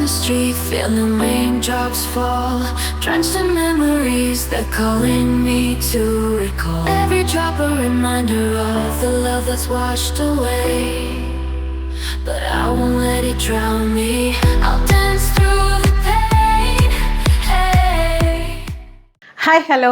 the street, feeling raindrops fall, drenched in memories that calling me to recall. Every drop a reminder of the love that's washed away, but I won't let it drown me. I'll dance through the pain. Hey. Hi hello.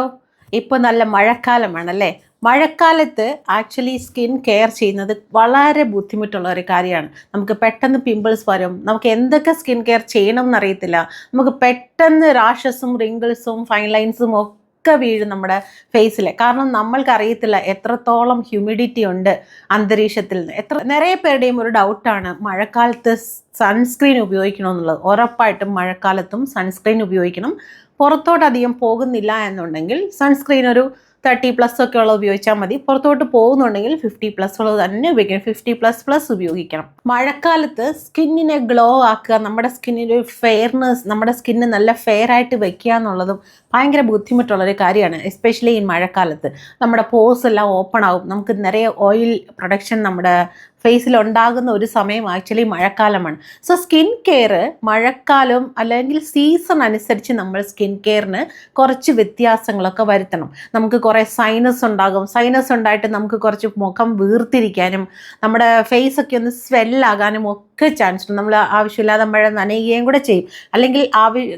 ഇപ്പോൾ നല്ല മഴക്കാലമാണല്ലേ. മഴക്കാലത്ത് actually skin care ചെയ്യുന്നത് വളരെ ബുദ്ധിമുട്ടുള്ള ഒരു കാര്യമാണ്. നമുക്ക് പെട്ടെന്ന് പിമ്പിൾസ് വരും, നമുക്ക് എന്തൊക്കെ സ്കിൻ കെയർ ചെയ്യണം എന്നറിയത്തില്ല, നമുക്ക് പെട്ടെന്ന് റാഷസും റിങ്കിൾസും ഫൈൻ ലൈൻസും ഒക്കെ വീഴും നമ്മുടെ ഫേസിൽ. കാരണം നമ്മൾക്ക് അറിയത്തില്ല എത്രത്തോളം ഹ്യൂമിഡിറ്റി ഉണ്ട് അന്തരീക്ഷത്തിൽ നിന്ന്. നിറയെ പേരുടെയും ഒരു ഡൗട്ടാണ് മഴക്കാലത്ത് സൺസ്ക്രീൻ ഉപയോഗിക്കണമെന്നുള്ളത്. ഉറപ്പായിട്ടും മഴക്കാലത്തും സൺസ്ക്രീൻ ഉപയോഗിക്കണം. പുറത്തോട്ട് അധികം പോകുന്നില്ല എന്നുണ്ടെങ്കിൽ സൺസ്ക്രീൻ ഒരു 30+ ഒക്കെ ഉള്ളത് ഉപയോഗിച്ചാൽ മതി. പുറത്തോട്ട് പോകുന്നുണ്ടെങ്കിൽ 50+ ഉള്ളത് തന്നെ ഉപയോഗിക്കണം. 50++ ഉപയോഗിക്കണം. മഴക്കാലത്ത് സ്കിന്നിനെ ഗ്ലോ ആക്കുക, നമ്മുടെ സ്കിന്നിൻ്റെ ഒരു ഫെയർനെസ്, നമ്മുടെ സ്കിന്ന് നല്ല ഫെയർ ആയിട്ട് വെക്കുക എന്നുള്ളതും ഭയങ്കര ബുദ്ധിമുട്ടുള്ളൊരു കാര്യമാണ്. എസ്പെഷ്യലി ഈ മഴക്കാലത്ത് നമ്മുടെ പോസ് എല്ലാം ഓപ്പൺ ആകും. നമുക്ക് നിറയെ ഓയിൽ പ്രൊഡക്ഷൻ നമ്മുടെ ഫേസിൽ ഉണ്ടാകുന്ന ഒരു സമയം ആക്ച്വലി മഴക്കാലമാണ്. സോ സ്കിൻ കെയർ മഴക്കാലം അല്ലെങ്കിൽ സീസൺ അനുസരിച്ച് നമ്മൾ സ്കിൻ കെയറിന് കുറച്ച് വ്യത്യാസങ്ങളൊക്കെ വരുത്തണം. നമുക്ക് കുറേ സൈനസ് ഉണ്ടാകും. സൈനസ് ഉണ്ടായിട്ട് നമുക്ക് കുറച്ച് മുഖം വീർത്തിരിക്കാനും നമ്മുടെ ഫേസൊക്കെ ഒന്ന് സ്വെല്ലാകാനും ഒക്കെ ചാൻസ് ഉണ്ട്. നമ്മൾ ആവശ്യമില്ലാതെ മഴ നനയുകയും കൂടെ ചെയ്യും. അല്ലെങ്കിൽ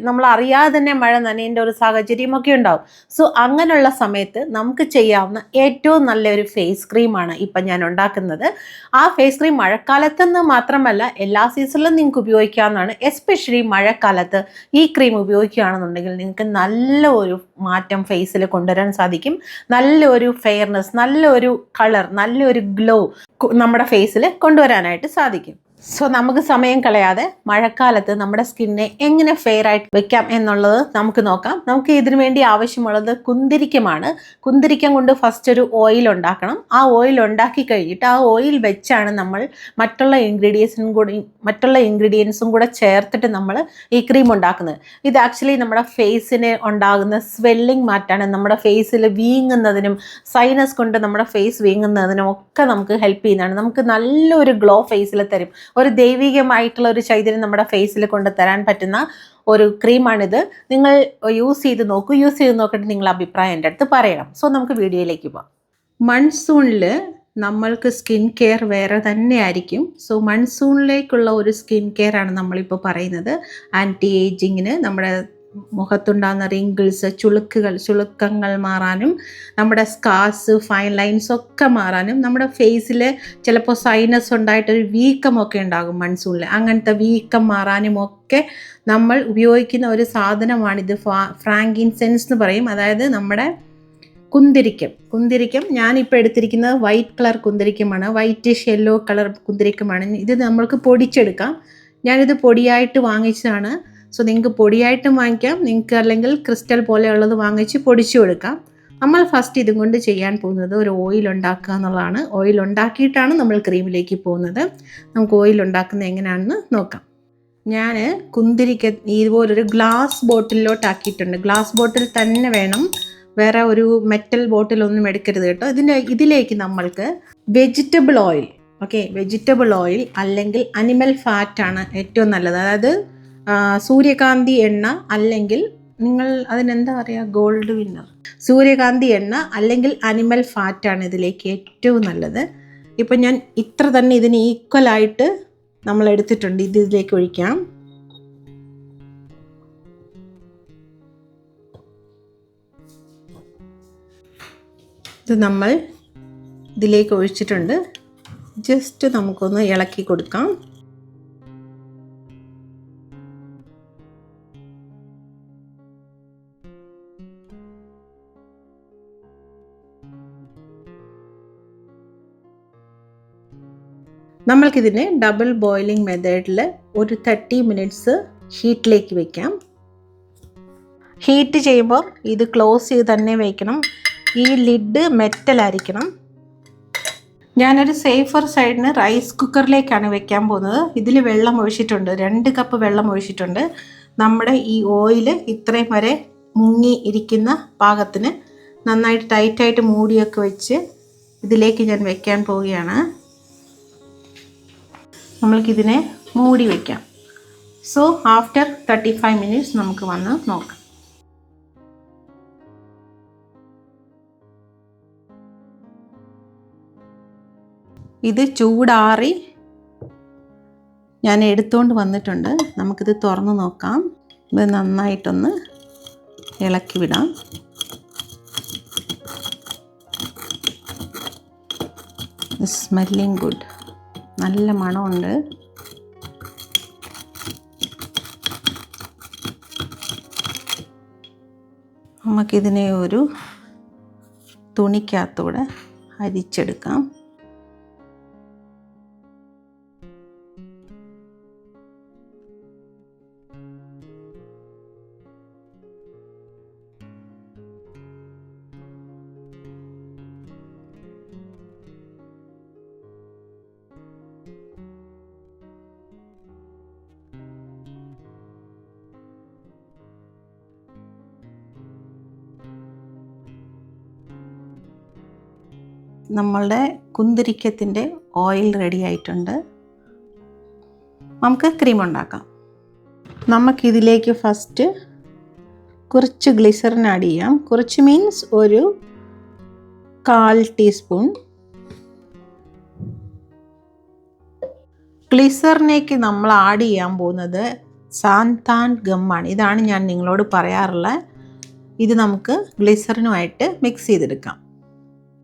നമ്മൾ അറിയാതെ തന്നെ മഴ നനയേണ്ട ഒരു സാഹചര്യമൊക്കെ ഉണ്ടാവും. സോ അങ്ങനെയുള്ള സമയത്ത് നമുക്ക് ചെയ്യാവുന്ന ഏറ്റവും നല്ലൊരു ഫേസ് ക്രീമാണ് ഇപ്പം ഞാൻ ഉണ്ടാക്കുന്നത്. ആ ഫേസ് ക്രീം മഴക്കാലത്തെന്ന് മാത്രമല്ല എല്ലാ സീസണിലും നിങ്ങൾക്ക് ഉപയോഗിക്കാവുന്നതാണ്. എസ്പെഷ്യലി മഴക്കാലത്ത് ഈ ക്രീം ഉപയോഗിക്കുകയാണെന്നുണ്ടെങ്കിൽ നിങ്ങൾക്ക് നല്ല ഒരു മാറ്റം ഫേസിൽ കൊണ്ടുവരാൻ സാധിക്കും. നല്ലൊരു ഫെയർനെസ്, നല്ലൊരു കളർ, നല്ലൊരു ഗ്ലോ നമ്മുടെ ഫേസിൽ കൊണ്ടുവരാനായിട്ട് സാധിക്കും. സോ നമുക്ക് സമയം കളയാതെ മഴക്കാലത്ത് നമ്മുടെ സ്കിന്നെ എങ്ങനെ ഫെയർ ആയിട്ട് വെക്കാം എന്നുള്ളത് നമുക്ക് നോക്കാം. നമുക്ക് ഇതിനു വേണ്ടി ആവശ്യമുള്ളത് കുന്തിരിക്കമാണ്. കുന്തിരിക്കം കൊണ്ട് ഫസ്റ്റ് ഒരു ഓയിൽ ഉണ്ടാക്കണം. ആ ഓയിൽ ഉണ്ടാക്കി കഴിഞ്ഞിട്ട് ആ ഓയിൽ വെച്ചാണ് നമ്മൾ മറ്റുള്ള ഇൻഗ്രീഡിയൻസും കൂടെ ചേർത്തിട്ട് നമ്മൾ ഈ ക്രീം ഉണ്ടാക്കുന്നത്. ഇത് ആക്ച്വലി നമ്മുടെ ഫേസിന് ഉണ്ടാകുന്ന സ്വെല്ലിങ് മാറ്റാണ്, നമ്മുടെ ഫേസിൽ വീങ്ങുന്നതിനും സൈനസ് കൊണ്ട് നമ്മുടെ ഫേസ് വീങ്ങുന്നതിനും ഒക്കെ നമുക്ക് ഹെൽപ്പ് ചെയ്യുന്നതാണ്. നമുക്ക് നല്ലൊരു ഗ്ലോ ഫേസിൽ തരും. ഒരു ദൈവികമായിട്ടുള്ള ഒരു ചൈതന്യം നമ്മുടെ ഫേസിൽ കൊണ്ട് തരാൻ പറ്റുന്ന ഒരു ക്രീമാണിത്. നിങ്ങൾ യൂസ് ചെയ്ത് നോക്കിയിട്ട് നിങ്ങളുടെ അഭിപ്രായം എൻ്റെ അടുത്ത് പറയണം. സോ നമുക്ക് വീഡിയോയിലേക്ക് പോകാം. മൺസൂണിൽ നമ്മൾക്ക് സ്കിൻ കെയർ വേറെ തന്നെ ആയിരിക്കും. സോ മൺസൂണിലേക്കുള്ള ഒരു സ്കിൻ കെയർ ആണ് നമ്മളിപ്പോൾ പറയുന്നത്. ആൻറ്റി ഏജിങ്ങിന്, നമ്മുടെ മുഖത്തുണ്ടാകുന്ന റിങ്കിൾസ്, ചുളുക്കങ്ങൾ മാറാനും, നമ്മുടെ സ്കാർസ്, ഫൈൻ ലൈൻസ് ഒക്കെ മാറാനും, നമ്മുടെ ഫേസിൽ ചിലപ്പോൾ സൈനസ് ഉണ്ടായിട്ടൊരു വീക്കമൊക്കെ ഉണ്ടാകും മൺസൂണിൽ. അങ്ങനത്തെ വീക്കം മാറാനും ഒക്കെ നമ്മൾ ഉപയോഗിക്കുന്ന ഒരു സാധനമാണിത്. ഫ്രാങ്കിൻസെൻസ് എന്ന് പറയും. അതായത് നമ്മുടെ കുന്തിരിക്കം ഞാനിപ്പോൾ എടുത്തിരിക്കുന്നത് വൈറ്റ് കളർ കുന്തിരിക്കമാണ്. വൈറ്റിഷ് യെല്ലോ കളർ കുന്തിരിക്കമാണ്. ഇത് നമ്മൾക്ക് പൊടിച്ചെടുക്കാം. ഞാനിത് പൊടിയായിട്ട് വാങ്ങിച്ചതാണ്. സോ നിങ്ങൾക്ക് പൊടിയായിട്ടും വാങ്ങിക്കാം, നിങ്ങൾക്ക് അല്ലെങ്കിൽ ക്രിസ്റ്റൽ പോലെയുള്ളത് വാങ്ങിച്ച് പൊടിച്ചു കൊടുക്കാം. നമ്മൾ ഫസ്റ്റ് ഇതും കൊണ്ട് ചെയ്യാൻ പോകുന്നത് ഒരു ഓയിൽ ഉണ്ടാക്കുക എന്നുള്ളതാണ്. ഓയിൽ ഉണ്ടാക്കിയിട്ടാണ് നമ്മൾ ക്രീമിലേക്ക് പോകുന്നത്. നമുക്ക് ഓയിൽ ഉണ്ടാക്കുന്നത് എങ്ങനെയാണെന്ന് നോക്കാം. ഞാൻ കുന്തിരിക്ക ഇതുപോലൊരു ഗ്ലാസ് ബോട്ടിലോട്ടാക്കിയിട്ടുണ്ട്. ഗ്ലാസ് ബോട്ടിൽ തന്നെ വേണം, വേറെ ഒരു മെറ്റൽ ബോട്ടിലൊന്നും എടുക്കരുത് കേട്ടോ. ഇതിലേക്ക് നമ്മൾക്ക് വെജിറ്റബിൾ ഓയിൽ അല്ലെങ്കിൽ അനിമൽ ഫാറ്റാണ് ഏറ്റവും നല്ലത്. അതായത് സൂര്യകാന്തി എണ്ണ അല്ലെങ്കിൽ നിങ്ങൾ അതിനെന്താ പറയുക, ഗോൾഡ് വിന്നർ, സൂര്യകാന്തി എണ്ണ അല്ലെങ്കിൽ അനിമൽ ഫാറ്റാണ് ഇതിലേക്ക് ഏറ്റവും നല്ലത്. ഇപ്പം ഞാൻ ഇത്ര തന്നെ ഇതിന് ഈക്വലായിട്ട് നമ്മൾ എടുത്തിട്ടുണ്ട്. ഇതിലേക്ക് ഒഴിക്കാം. ഇത് നമ്മൾ ഇതിലേക്ക് ഒഴിച്ചിട്ടുണ്ട്. ജസ്റ്റ് നമുക്കൊന്ന് ഇളക്കി കൊടുക്കാം. നമ്മൾക്കിതിനെ ഡബിൾ ബോയിലിംഗ് മെത്തേഡിൽ ഒരു 30 മിനിറ്റ്സ് ഹീറ്റിലേക്ക് വയ്ക്കാം. ഹീറ്റ് ചെയ്യുമ്പോൾ ഇത് ക്ലോസ് ചെയ്ത് തന്നെ വയ്ക്കണം. ഈ ലിഡ് മെറ്റലായിരിക്കണം. ഞാനൊരു സേഫർ സൈഡിന് റൈസ് കുക്കറിലേക്കാണ് വെക്കാൻ പോകുന്നത്. ഇതിൽ വെള്ളം ഒഴിച്ചിട്ടുണ്ട്, 2 കപ്പ് വെള്ളം ഒഴിച്ചിട്ടുണ്ട്. നമ്മുടെ ഈ ഓയിൽ ഇത്രയും വരെ മുങ്ങി ഇരിക്കുന്ന പാകത്തിന് നന്നായിട്ട് ടൈറ്റായിട്ട് മൂടിയൊക്കെ വെച്ച് ഇതിലേക്ക് ഞാൻ വെക്കാൻ പോവുകയാണ്. നമ്മൾക്കിതിനെ മൂടി വയ്ക്കാം. സോ ആഫ്റ്റർ 35 മിനിറ്റ്സ് നമുക്ക് വന്ന് നോക്കാം. ഇത് ചൂടാറി ഞാൻ എടുത്തുകൊണ്ട് വന്നിട്ടുണ്ട്. നമുക്കിത് തുറന്ന് നോക്കാം. ഇത് നന്നായിട്ടൊന്ന് ഇളക്കി വിടാം. സ്മെല്ലിങ് ഗുഡ്, നല്ല മണമുണ്ട്. നമുക്കിതിനെ ഒരു തുണിക്കകത്തൂടെ അരിച്ചെടുക്കാം. നമ്മളുടെ കുന്തിരിക്കത്തിൻ്റെ ഓയിൽ റെഡി ആയിട്ടുണ്ട്. നമുക്ക് ക്രീം ഉണ്ടാക്കാം. നമുക്കിതിലേക്ക് ഫസ്റ്റ് കുറച്ച് ഗ്ലിസറിൻ ആഡ് ചെയ്യാം. കുറച്ച് മീൻസ് ഒരു 1/4 ടീസ്പൂൺ. ഗ്ലിസറിനേക്ക് നമ്മൾ ആഡ് ചെയ്യാൻ പോകുന്നത് സാന്താൻ ഗമ്മാണ്. ഇതാണ് ഞാൻ നിങ്ങളോട് പറയാറുള്ളത്. ഇത് നമുക്ക് ഗ്ലിസറിനുമായിട്ട് മിക്സ് ചെയ്തെടുക്കാം.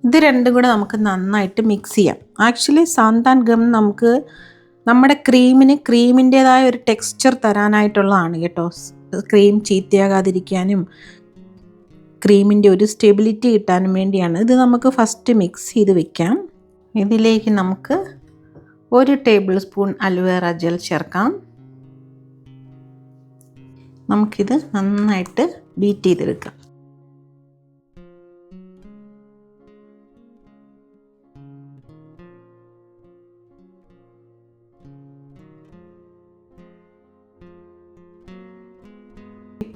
ഇത് രണ്ടും കൂടെ നമുക്ക് നന്നായിട്ട് മിക്സ് ചെയ്യാം. ആക്ച്വലി സാന്താൻ ഗം നമുക്ക് നമ്മുടെ ക്രീമിൻ്റേതായ ഒരു ടെക്സ്ചർ തരാനായിട്ടുള്ളതാണ് കേട്ടോ. ക്രീം ചീത്തയാകാതിരിക്കാനും ക്രീമിൻ്റെ ഒരു സ്റ്റെബിലിറ്റി കിട്ടാനും വേണ്ടിയാണ്. ഇത് നമുക്ക് ഫസ്റ്റ് മിക്സ് ചെയ്ത് വെക്കാം. ഇതിലേക്ക് നമുക്ക് 1 ടേബിൾ സ്പൂൺ അലോവേറ ജെൽ ചേർക്കാം. നമുക്കിത് നന്നായിട്ട് ബീറ്റ് ചെയ്തെടുക്കാം.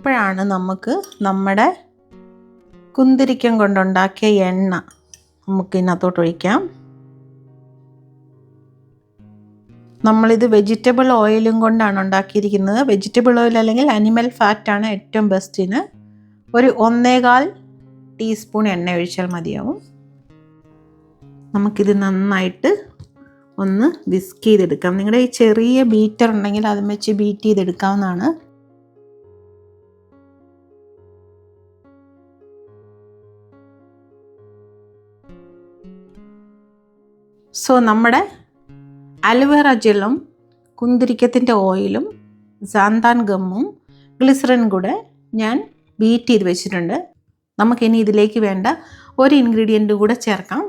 ഇപ്പോഴാണ് നമുക്ക് നമ്മുടെ കുന്തിരിക്കം കൊണ്ടുണ്ടാക്കിയ എണ്ണ നമുക്ക് ഇതിനകത്തോട്ട് ഒഴിക്കാം. നമ്മളിത് വെജിറ്റബിൾ ഓയിലും കൊണ്ടാണ് ഉണ്ടാക്കിയിരിക്കുന്നത്. വെജിറ്റബിൾ ഓയിൽ അല്ലെങ്കിൽ അനിമൽ ഫാറ്റാണ് ഏറ്റവും ബെസ്റ്റിന്. ഒരു 1.25 ടീസ്പൂൺ എണ്ണ ഒഴിച്ചാൽ മതിയാവും. നമുക്കിത് നന്നായിട്ട് ഒന്ന് വിസ്ക് ചെയ്തെടുക്കാം. നിങ്ങളുടെ ഈ ചെറിയ ബീറ്റർ ഉണ്ടെങ്കിൽ അതും വെച്ച് ബീറ്റ് ചെയ്തെടുക്കാവുന്നതാണ്. സോ നമ്മുടെ അലോവേറ ജെല്ലും കുന്തിരിക്കത്തിൻ്റെ ഓയിലും സാന്താൻ ഗമ്മും ഗ്ലിസറിനും കൂടെ ഞാൻ ബീറ്റ് ചെയ്ത് വെച്ചിട്ടുണ്ട്. നമുക്കിനി ഇതിലേക്ക് വേണ്ട ഒരു ഇൻഗ്രീഡിയൻറ്റ് കൂടെ ചേർക്കാം.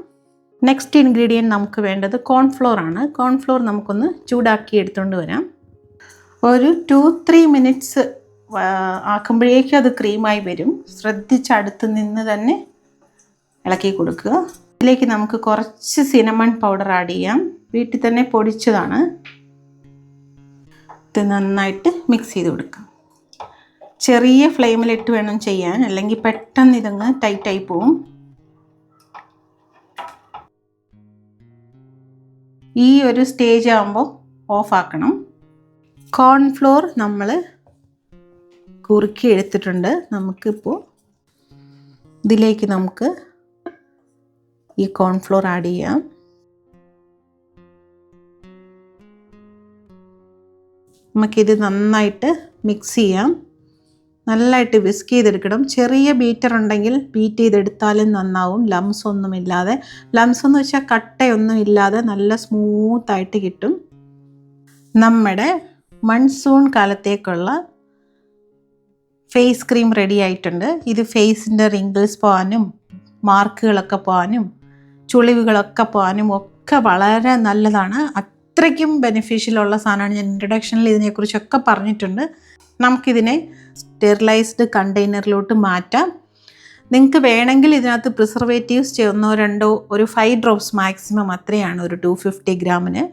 നെക്സ്റ്റ് ഇൻഗ്രീഡിയൻറ്റ് നമുക്ക് വേണ്ടത് കോൺഫ്ലോർ ആണ്. കോൺഫ്ലോർ നമുക്കൊന്ന് ചൂടാക്കി എടുത്തുകൊണ്ട് വരാം. ഒരു 2-3 മിനിറ്റ്സ് ആക്കുമ്പോഴേക്കും അത് ക്രീമായി വരും. ശ്രദ്ധിച്ച് അടുത്ത് നിന്ന് തന്നെ ഇളക്കി കൊടുക്കുക. ഇതിലേക്ക് നമുക്ക് കുറച്ച് സിനമൺ പൗഡർ ആഡ് ചെയ്യാം. വീട്ടിൽ തന്നെ പൊടിച്ചതാണ്. ഇത് നന്നായിട്ട് മിക്സ് ചെയ്ത് കൊടുക്കാം. ചെറിയ ഫ്ലെയിമിലിട്ട് വേണം ചെയ്യാൻ, അല്ലെങ്കിൽ പെട്ടെന്ന് ഇതങ്ങ് ടൈറ്റായി പോവും. ഈ ഒരു സ്റ്റേജ് ആകുമ്പോൾ ഓഫ് ആക്കണം. കോൺഫ്ലോർ നമ്മൾ കുറുക്കി എടുത്തിട്ടുണ്ട്. നമുക്കിപ്പോൾ ഇതിലേക്ക് നമുക്ക് ഈ കോൺഫ്ലോർ ആഡ് ചെയ്യാം. നമുക്കിത് നന്നായിട്ട് മിക്സ് ചെയ്യാം. നല്ലതായിട്ട് വിസ്ക് ചെയ്തെടുക്കണം. ചെറിയ ബീറ്റർ ഉണ്ടെങ്കിൽ ബീറ്റ് ചെയ്തെടുത്താലും നന്നാവും. ലംസ് ഒന്നുമില്ലാതെ, ലംസ് എന്ന് വെച്ചാൽ കട്ടയൊന്നും ഇല്ലാതെ നല്ല സ്മൂത്തായിട്ട് കിട്ടും. നമ്മുടെ മൺസൂൺ കാലത്തേക്കുള്ള ഫേസ് ക്രീം റെഡി ആയിട്ടുണ്ട്. ഇത് ഫേസിൻ്റെ റിങ്കിൾസ് പോകാനും മാർക്കുകളൊക്കെ പോകാനും ചുളിവുകളൊക്കെ പോകാനും ഒക്കെ വളരെ നല്ലതാണ്. അത്രയ്ക്കും ബെനിഫിഷ്യലുള്ള സാധനമാണ്. ഞാൻ ഇൻട്രൊഡക്ഷനിൽ ഇതിനെക്കുറിച്ചൊക്കെ പറഞ്ഞിട്ടുണ്ട്. നമുക്കിതിനെ സ്റ്റെറിലൈസ്ഡ് കണ്ടെയ്നറിലോട്ട് മാറ്റാം. നിങ്ങൾക്ക് വേണമെങ്കിൽ ഇതിനകത്ത് പ്രിസർവേറ്റീവ്സ് 1-2 ഒരു 5 ഡ്രോപ്സ് മാക്സിമം അത്രയാണ് ഒരു 250 ഗ്രാമിന്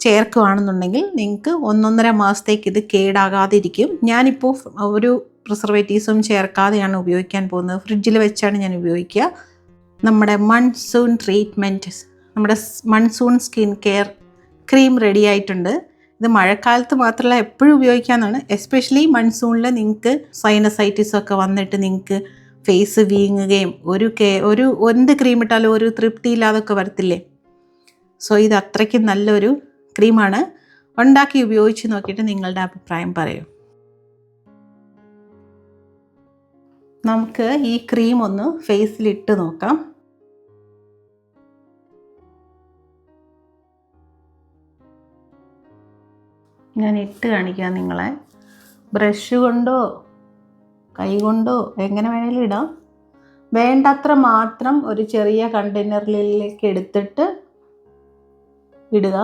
ചേർക്കുകയാണെന്നുണ്ടെങ്കിൽ നിങ്ങൾക്ക് 1-1.5 മാസത്തേക്ക് ഇത് കേടാകാതിരിക്കും. ഞാനിപ്പോൾ ഒരു പ്രിസർവേറ്റീവ്സും ചേർക്കാതെയാണ് ഉപയോഗിക്കാൻ പോകുന്നത്. ഫ്രിഡ്ജിൽ വെച്ചാണ് ഞാൻ ഉപയോഗിക്കുക. നമ്മുടെ മൺസൂൺ ട്രീറ്റ്മെൻറ്റ്, നമ്മുടെ monsoon skin care cream ready ആയിട്ടുണ്ട്. ഇത് മഴക്കാലത്ത് മാത്രമല്ല എപ്പോഴും ഉപയോഗിക്കാമെന്നാണ്. എസ്പെഷ്യലി മൺസൂണിൽ നിങ്ങൾക്ക് സൈനസൈറ്റിസ് ഒക്കെ വന്നിട്ട് നിങ്ങൾക്ക് ഫേസ് വീങ്ങുകയും ഒരു എന്ത് ക്രീം ഇട്ടാലും ഒരു തൃപ്തിയില്ലാതൊക്കെ വരത്തില്ലേ. സോ ഇത് അത്രയ്ക്കും നല്ലൊരു ക്രീമാണ്. ഉണ്ടാക്കി ഉപയോഗിച്ച് നോക്കിയിട്ട് നിങ്ങളുടെ അഭിപ്രായം പറയൂ. നമുക്ക് ഈ ക്രീം ഒന്ന് ഫേസിലിട്ട് നോക്കാം. ഞാൻ ഇട്ട് കാണിക്കാം നിങ്ങളെ. ബ്രഷ് കൊണ്ടോ കൈ കൊണ്ടോ എങ്ങനെ വേണേലും ഇടാം. വേണ്ടത്ര മാത്രം ഒരു ചെറിയ കണ്ടെയ്നറിലേക്ക് എടുത്തിട്ട് ഇടുക.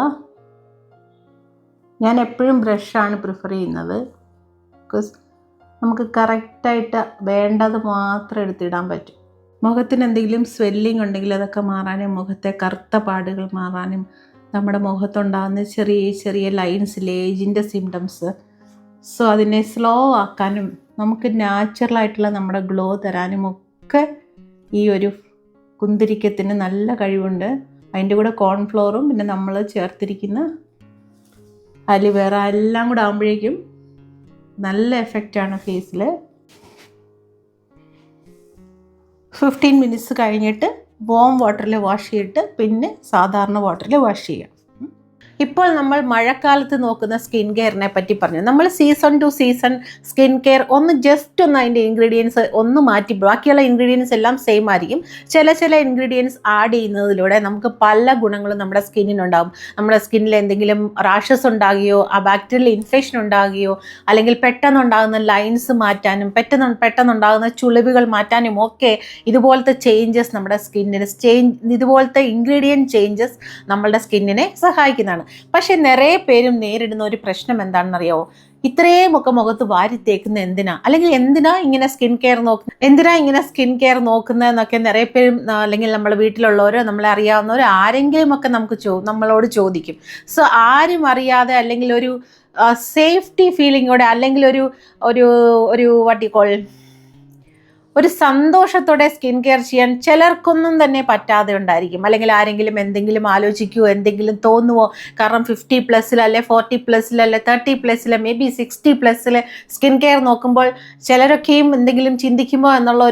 ഞാൻ എപ്പോഴും ബ്രഷാണ് പ്രിഫർ ചെയ്യുന്നത്. ബിക്കോസ് നമുക്ക് കറക്റ്റായിട്ട് വേണ്ടത് മാത്രം എടുത്തിടാൻ പറ്റും. മുഖത്തിന് എന്തെങ്കിലും സ്വെല്ലിംഗ് ഉണ്ടെങ്കിൽ അതൊക്കെ മാറാനും മുഖത്തെ കറുത്ത പാടുകൾ മാറാനും നമ്മുടെ മുഖത്തുണ്ടാകുന്ന ചെറിയ ചെറിയ ലൈൻസിലെ ഏജിൻ്റെ സിംറ്റംസ്, സോ അതിനെ സ്ലോ ആക്കാനും നമുക്ക് നാച്ചുറലായിട്ടുള്ള നമ്മുടെ ഗ്ലോ തരാനും ഒക്കെ ഈ ഒരു കുന്തിരിക്കത്തിന് നല്ല കഴിവുണ്ട്. അതിൻ്റെ കൂടെ കോൺഫ്ലോറും പിന്നെ നമ്മൾ ചേർത്തിരിക്കുന്ന അലിവേറ എല്ലാം കൂടെ ആകുമ്പോഴേക്കും നല്ല എഫക്റ്റാണ് ഫേസിൽ. 15 മിനിറ്റ്സ് കഴിഞ്ഞിട്ട് വാം വാട്ടറിൽ വാഷ് ചെയ്തിട്ട് പിന്നെ സാധാരണ വാട്ടറിൽ വാഷ് ചെയ്യാം. ഇപ്പോൾ നമ്മൾ മഴക്കാലത്ത് നോക്കുന്ന സ്കിൻ കെയറിനെ പറ്റി പറഞ്ഞു. നമ്മൾ season two season skin care just ഒന്ന് അതിൻ്റെ ഇൻഗ്രീഡിയൻസ് ഒന്ന് മാറ്റി, ബാക്കിയുള്ള ഇൻഗ്രീഡിയൻസ് എല്ലാം സെയിം ആയിരിക്കും. ചില ഇൻഗ്രീഡിയൻസ് ആഡ് ചെയ്യുന്നതിലൂടെ നമുക്ക് പല ഗുണങ്ങളും നമ്മുടെ സ്കിന്നിനുണ്ടാകും. നമ്മുടെ സ്കിന്നിൽ എന്തെങ്കിലും റാഷസ് ഉണ്ടാകുകയോ ആ ബാക്ടീരിയൽ ഇൻഫെക്ഷൻ ഉണ്ടാകുകയോ അല്ലെങ്കിൽ പെട്ടെന്നുണ്ടാകുന്ന ലൈൻസ് മാറ്റാനും പെട്ടെന്നുണ്ടാകുന്ന ചുളിവുകൾ മാറ്റാനും ഒക്കെ ഇതുപോലത്തെ ചേഞ്ചസ് നമ്മുടെ സ്കിന്നിന് ഇതുപോലത്തെ ഇൻഗ്രീഡിയൻറ്റ് ചേഞ്ചസ് നമ്മളുടെ സ്കിന്നിനെ സഹായിക്കുന്നതാണ്. പക്ഷെ നിറയെ പേരും നേരിടുന്ന ഒരു പ്രശ്നം എന്താണെന്നറിയോ? ഇത്രയും ഒക്കെ മുഖത്ത് വാരി തേക്കുന്ന എന്തിനാ, അല്ലെങ്കിൽ എന്തിനാ ഇങ്ങനെ സ്കിൻ കെയർ നോക്കുന്നതെന്നൊക്കെ നിറയെ പേരും അല്ലെങ്കിൽ നമ്മുടെ വീട്ടിലുള്ളവരോ നമ്മളെ അറിയാവുന്നവരോ ആരെങ്കിലും ഒക്കെ നമ്മളോട് ചോദിക്കും. സോ ആരും അറിയാതെ അല്ലെങ്കിൽ ഒരു സേഫ്റ്റി ഫീലിങ്ങോടെ അല്ലെങ്കിൽ ഒരു സന്തോഷത്തോടെ സ്കിൻ കെയർ ചെയ്യാൻ ചിലർക്കൊന്നും തന്നെ പറ്റാതെ ഉണ്ടായിരിക്കും. അല്ലെങ്കിൽ ആരെങ്കിലും എന്തെങ്കിലും ആലോചിക്കുവോ, എന്തെങ്കിലും തോന്നുവോ, കാരണം 50+ അല്ലെ 40+ അല്ലെ 30+ മേ ബി 60+ സ്കിൻ കെയർ നോക്കുമ്പോൾ ചിലരൊക്കെയും എന്തെങ്കിലും ചിന്തിക്കുമോ എന്നുള്ള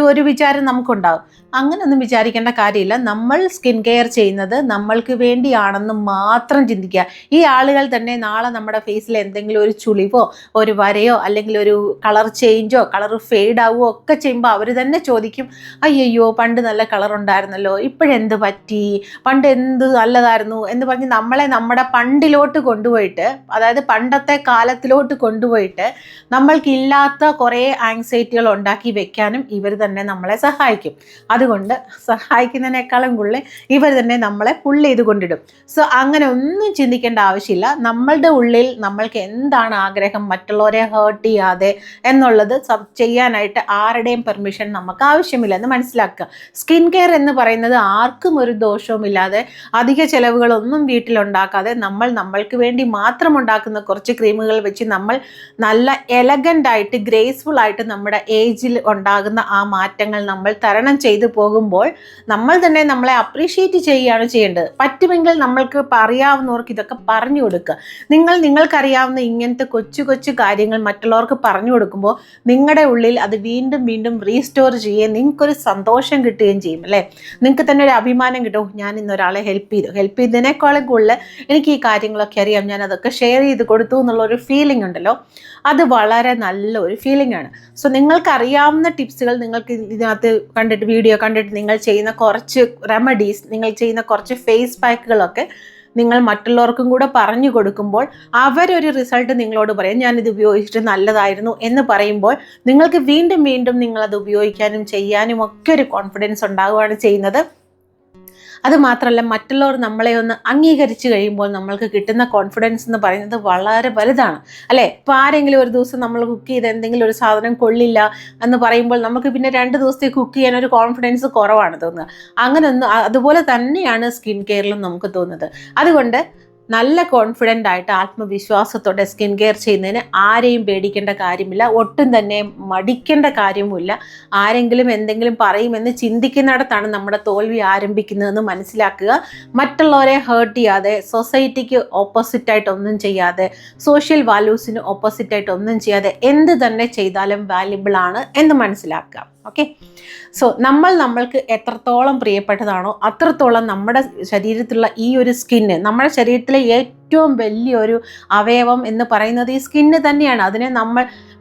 ഒരു വിചാരം നമുക്കുണ്ടാകും. അങ്ങനെയൊന്നും വിചാരിക്കേണ്ട കാര്യമില്ല. നമ്മൾ സ്കിൻ കെയർ ചെയ്യുന്നത് നമ്മൾക്ക് വേണ്ടിയാണെന്ന് മാത്രം ചിന്തിക്കുക. ഈ ആളുകൾ തന്നെ നാളെ നമ്മുടെ ഫേസിൽ എന്തെങ്കിലും ഒരു ചുളിവോ ഒരു വരയോ അല്ലെങ്കിൽ ഒരു കളർ ചേഞ്ചോ കളർ ഫെയ്ഡ് ആവുമോ ഒക്കെ ചെയ്യുമ്പോൾ അവർ തന്നെ ചോദിക്കും, അയ്യോ പണ്ട് നല്ല കളർ ഉണ്ടായിരുന്നല്ലോ, ഇപ്പോഴെന്ത് പറ്റി, പണ്ട് എന്ത് നല്ലതായിരുന്നു എന്ന് പറഞ്ഞ് നമ്മളെ നമ്മുടെ പണ്ടിലോട്ട് കൊണ്ടുപോയിട്ട്, അതായത് പണ്ടത്തെ കാലത്തിലോട്ട് കൊണ്ടുപോയിട്ട് നമ്മൾക്കില്ലാത്ത കുറേ ആങ്സൈറ്റികൾ ഉണ്ടാക്കി വെക്കാനും ഇവർ തന്നെ നമ്മളെ സഹായിക്കും. അതുകൊണ്ട് സഹായിക്കുന്നതിനേക്കാളും കൂടുതൽ ഇവർ തന്നെ നമ്മളെ പുള്ള് ചെയ്ത് കൊണ്ടിടും. സോ അങ്ങനെ ഒന്നും ചിന്തിക്കേണ്ട ആവശ്യമില്ല. നമ്മളുടെ ഉള്ളിൽ നമ്മൾക്ക് എന്താണ് ആഗ്രഹം, മറ്റുള്ളവരെ ഹേർട്ട് ചെയ്യാതെ എന്നുള്ളത് ചെയ്യാനായിട്ട് ആരുടെയും പെർമിഷൻ നമുക്ക് ആവശ്യമില്ല എന്ന് മനസ്സിലാക്കുക. സ്കിൻ കെയർ എന്ന് പറയുന്നത് ആർക്കും ഒരു ദോഷവുമില്ലാതെ അധിക ചിലവുകളൊന്നും വീട്ടിലുണ്ടാക്കാതെ നമ്മൾക്ക് വേണ്ടി മാത്രം ഉണ്ടാക്കുന്ന കുറച്ച് ക്രീമുകൾ വെച്ച് നമ്മൾ നല്ല എലഗൻ്റ് ആയിട്ട് ഗ്രേസ്ഫുൾ ആയിട്ട് നമ്മുടെ ഏജിൽ ഉണ്ടാകുന്ന ആ മാറ്റങ്ങൾ നമ്മൾ തരണം ചെയ്തു പോകുമ്പോൾ നമ്മൾ തന്നെ നമ്മളെ അപ്രീഷിയേറ്റ് ചെയ്യുകയാണ് ചെയ്യേണ്ടത്. പറ്റുമെങ്കിൽ നമ്മൾക്ക് അറിയാവുന്നവർക്ക് ഇതൊക്കെ പറഞ്ഞു കൊടുക്കുക. നിങ്ങൾക്കറിയാവുന്ന ഇങ്ങനത്തെ കൊച്ചു കാര്യങ്ങൾ മറ്റുള്ളവർക്ക് പറഞ്ഞു കൊടുക്കുമ്പോൾ നിങ്ങളുടെ ഉള്ളിൽ അത് വീണ്ടും റീസ്റ്റോർ ചെയ്യുകയും നിങ്ങൾക്കൊരു സന്തോഷം കിട്ടുകയും ചെയ്യും അല്ലേ. നിങ്ങൾക്ക് തന്നെ ഒരു അഭിമാനം കിട്ടും, ഞാൻ ഇന്നൊരാളെ ഹെൽപ്പ് ചെയ്തതിനേക്കാളും കൂടുതൽ എനിക്ക് ഈ കാര്യങ്ങളൊക്കെ അറിയാം, ഞാൻ അതൊക്കെ ഷെയർ ചെയ്ത് കൊടുത്തു എന്നുള്ളൊരു ഫീലിംഗ് ഉണ്ടല്ലോ, അത് വളരെ നല്ലൊരു ഫീലിംഗ് ആണ്. സോ നിങ്ങൾക്കറിയാവുന്ന ടിപ്സുകൾ നിങ്ങൾക്ക് ഇതിനകത്ത് വീഡിയോ കണ്ടിട്ട് നിങ്ങൾ ചെയ്യുന്ന കുറച്ച് റെമഡീസ്, നിങ്ങൾ ചെയ്യുന്ന കുറച്ച് ഫേസ് പാക്കുകളൊക്കെ നിങ്ങൾ മറ്റുള്ളവർക്കും കൂടെ പറഞ്ഞു കൊടുക്കുമ്പോൾ അവരൊരു റിസൾട്ട് നിങ്ങളോട് പറയും, ഞാനിത് ഉപയോഗിച്ചിട്ട് നല്ലതായിരുന്നു എന്ന് പറയുമ്പോൾ നിങ്ങൾക്ക് വീണ്ടും നിങ്ങളത് ഉപയോഗിക്കാനും ചെയ്യാനും ഒക്കെ ഒരു കോൺഫിഡൻസ് ഉണ്ടാവുകയാണ് ചെയ്യുന്നത്. അതുമാത്രമല്ല മറ്റുള്ളവർ നമ്മളെ ഒന്ന് അംഗീകരിച്ച് കഴിയുമ്പോൾ നമ്മൾക്ക് കിട്ടുന്ന കോൺഫിഡൻസ് എന്ന് പറയുന്നത് വളരെ വലുതാണ് അല്ലേ. ഇപ്പോൾ ആരെങ്കിലും ഒരു ദിവസം നമ്മൾ കുക്ക് ചെയ്ത് എന്തെങ്കിലും ഒരു സാധനം കൊള്ളില്ല എന്ന് പറയുമ്പോൾ നമുക്ക് പിന്നെ 2 ദിവസത്തേക്ക് കുക്ക് ചെയ്യാൻ ഒരു കോൺഫിഡൻസ് കുറവാണ് തോന്നുക. അതുപോലെ തന്നെയാണ് സ്കിൻ കെയറിലും നമുക്ക് തോന്നുന്നത്. അതുകൊണ്ട് നല്ല കോൺഫിഡൻ്റ് ആയിട്ട് ആത്മവിശ്വാസത്തോടെ സ്കിൻ കെയർ ചെയ്യുന്നതിന് ആരെയും പേടിക്കേണ്ട കാര്യമില്ല, ഒട്ടും തന്നെ മടിക്കേണ്ട കാര്യവുമില്ല. ആരെങ്കിലും എന്തെങ്കിലും പറയുമെന്ന് ചിന്തിക്കുന്നിടത്താണ് നമ്മുടെ തോൽവി ആരംഭിക്കുന്നതെന്ന് മനസ്സിലാക്കുക. മറ്റുള്ളവരെ ഹേർട്ട് ചെയ്യാതെ, സൊസൈറ്റിക്ക് ഓപ്പോസിറ്റായിട്ട് ഒന്നും ചെയ്യാതെ, സോഷ്യൽ വാല്യൂസിന് ഓപ്പോസിറ്റായിട്ട് ഒന്നും ചെയ്യാതെ എന്ത് തന്നെ ചെയ്താലും വാല്യുബിൾ ആണ് എന്ന് മനസ്സിലാക്കുക. ഓക്കെ, സോ നമ്മൾക്ക് എത്രത്തോളം പ്രിയപ്പെട്ടതാണോ അത്രത്തോളം നമ്മുടെ ശരീരത്തിലുള്ള ഈ ഒരു സ്കിന്ന്, നമ്മുടെ ശരീരത്തിലെ ഏറ്റവും വലിയൊരു അവയവം എന്ന് പറയുന്നത് ഈ സ്കിന്ന് തന്നെയാണ്. അതിനെ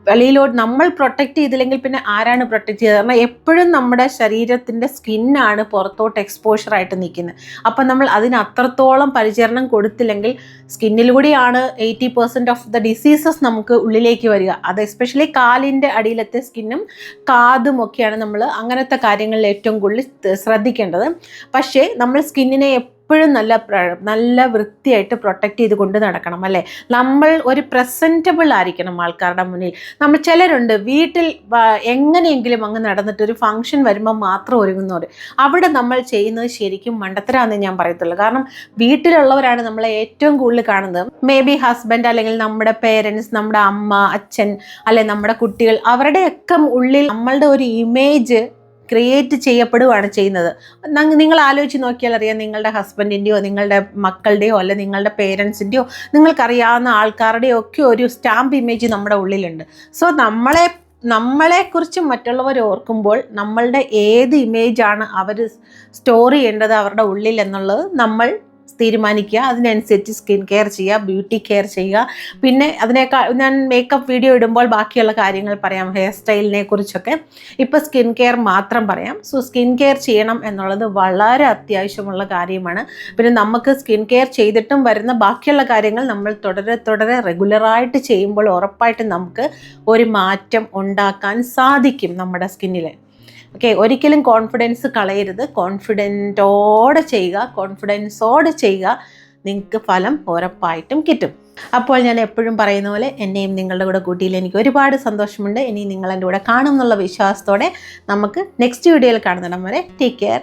വെളിയിലോട്ട് നമ്മൾ പ്രൊട്ടക്റ്റ് ചെയ്തില്ലെങ്കിൽ പിന്നെ ആരാണ് പ്രൊട്ടക്റ്റ് ചെയ്തത്? കാരണം എപ്പോഴും നമ്മുടെ ശരീരത്തിൻ്റെ സ്കിന്നാണ് പുറത്തോട്ട് എക്സ്പോഷറായിട്ട് നിൽക്കുന്നത്. അപ്പം നമ്മൾ അതിന് അത്രത്തോളം പരിചരണം കൊടുത്തില്ലെങ്കിൽ സ്കിന്നിലൂടെയാണ് 80% ഓഫ് ദ ഡിസീസസ് നമുക്ക് ഉള്ളിലേക്ക് വരിക. അത് എസ്പെഷ്യലി കാലിൻ്റെ അടിയിലത്തെ സ്കിന്നും കാതും ഒക്കെയാണ് നമ്മൾ അങ്ങനത്തെ കാര്യങ്ങളിൽ ഏറ്റവും കൂടുതൽ ശ്രദ്ധിക്കേണ്ടത്. പക്ഷേ നമ്മൾ സ്കിന്നിനെ എപ്പോഴും നല്ല വൃത്തിയായിട്ട് പ്രൊട്ടക്റ്റ് ചെയ്ത് കൊണ്ട് നടക്കണം അല്ലേ. നമ്മൾ ഒരു പ്രസൻറ്റബിൾ ആയിരിക്കണം ആൾക്കാരുടെ മുന്നിൽ. നമ്മൾ ചിലരുണ്ട് വീട്ടിൽ എങ്ങനെയെങ്കിലും അങ്ങ് നടന്നിട്ട് ഒരു ഫംഗ്ഷൻ വരുമ്പോൾ മാത്രം ഒരുങ്ങുന്നവർ. അവിടെ നമ്മൾ ചെയ്യുന്നത് ശരിക്കും മണ്ടത്തരാന്നേ ഞാൻ പറയത്തുള്ളൂ. കാരണം വീട്ടിലുള്ളവരാണ് നമ്മളെ ഏറ്റവും കൂടുതൽ കാണുന്നത്. മേ ബി ഹസ്ബൻഡ്, അല്ലെങ്കിൽ നമ്മുടെ പേരൻസ്, നമ്മുടെ അമ്മ, അച്ഛൻ, അല്ലെ നമ്മുടെ കുട്ടികൾ, അവരുടെയൊക്കെ ഉള്ളിൽ നമ്മളുടെ ഒരു ഇമേജ് ക്രിയേറ്റ് ചെയ്യപ്പെടുകയാണ് ചെയ്യുന്നത്. നിങ്ങൾ ആലോചിച്ച് നോക്കിയാൽ അറിയാം, നിങ്ങളുടെ ഹസ്ബൻഡിൻ്റെയോ നിങ്ങളുടെ മക്കളുടെയോ അല്ലെ നിങ്ങളുടെ പേരൻസിൻ്റെയോ നിങ്ങൾക്കറിയാവുന്ന ആൾക്കാരുടെയോ ഒക്കെ ഒരു സ്റ്റാമ്പ് ഇമേജ് നമ്മുടെ ഉള്ളിലുണ്ട്. സോ നമ്മളെക്കുറിച്ച് മറ്റുള്ളവർ ഓർക്കുമ്പോൾ നമ്മളുടെ ഏത് ഇമേജാണ് അവർ സ്റ്റോർ ചെയ്യേണ്ടത് അവരുടെ ഉള്ളിൽ എന്നുള്ളത് നമ്മൾ തീരുമാനിക്കുക. അതിനനുസരിച്ച് സ്കിൻ കെയർ ചെയ്യുക, ബ്യൂട്ടി കെയർ ചെയ്യുക. പിന്നെ ഞാൻ മേക്കപ്പ് വീഡിയോ ഇടുമ്പോൾ ബാക്കിയുള്ള കാര്യങ്ങൾ പറയാം, ഹെയർ സ്റ്റൈലിനെ കുറിച്ചൊക്കെ. ഇപ്പോൾ സ്കിൻ കെയർ മാത്രം പറയാം. സോ സ്കിൻ കെയർ ചെയ്യണം എന്നുള്ളത് വളരെ അത്യാവശ്യമുള്ള കാര്യമാണ്. പിന്നെ നമുക്ക് സ്കിൻ കെയർ ചെയ്തിട്ടും വരുന്ന ബാക്കിയുള്ള കാര്യങ്ങൾ നമ്മൾ തുടരെ റെഗുലറായിട്ട് ചെയ്യുമ്പോൾ ഉറപ്പായിട്ടും നമുക്ക് ഒരു മാറ്റം ഉണ്ടാക്കാൻ സാധിക്കും നമ്മുടെ സ്കിന്നിൽ. ഓക്കെ, ഒരിക്കലും കോൺഫിഡൻസ് കളയരുത്. കോൺഫിഡൻസോടെ ചെയ്യുക, നിങ്ങൾക്ക് ഫലം ഉറപ്പായിട്ടും കിട്ടും. അപ്പോൾ ഞാൻ എപ്പോഴും പറയുന്ന പോലെ എന്നെയും നിങ്ങളുടെ കൂടെ കൂട്ടിയിൽ എനിക്ക് ഒരുപാട് സന്തോഷമുണ്ട്. ഇനി നിങ്ങൾ എൻ്റെ കൂടെ കാണും എന്നുള്ള വിശ്വാസത്തോടെ നമുക്ക് നെക്സ്റ്റ് വീഡിയോയിൽ കാണുന്നിടം വരെ ടേക്ക് കെയർ.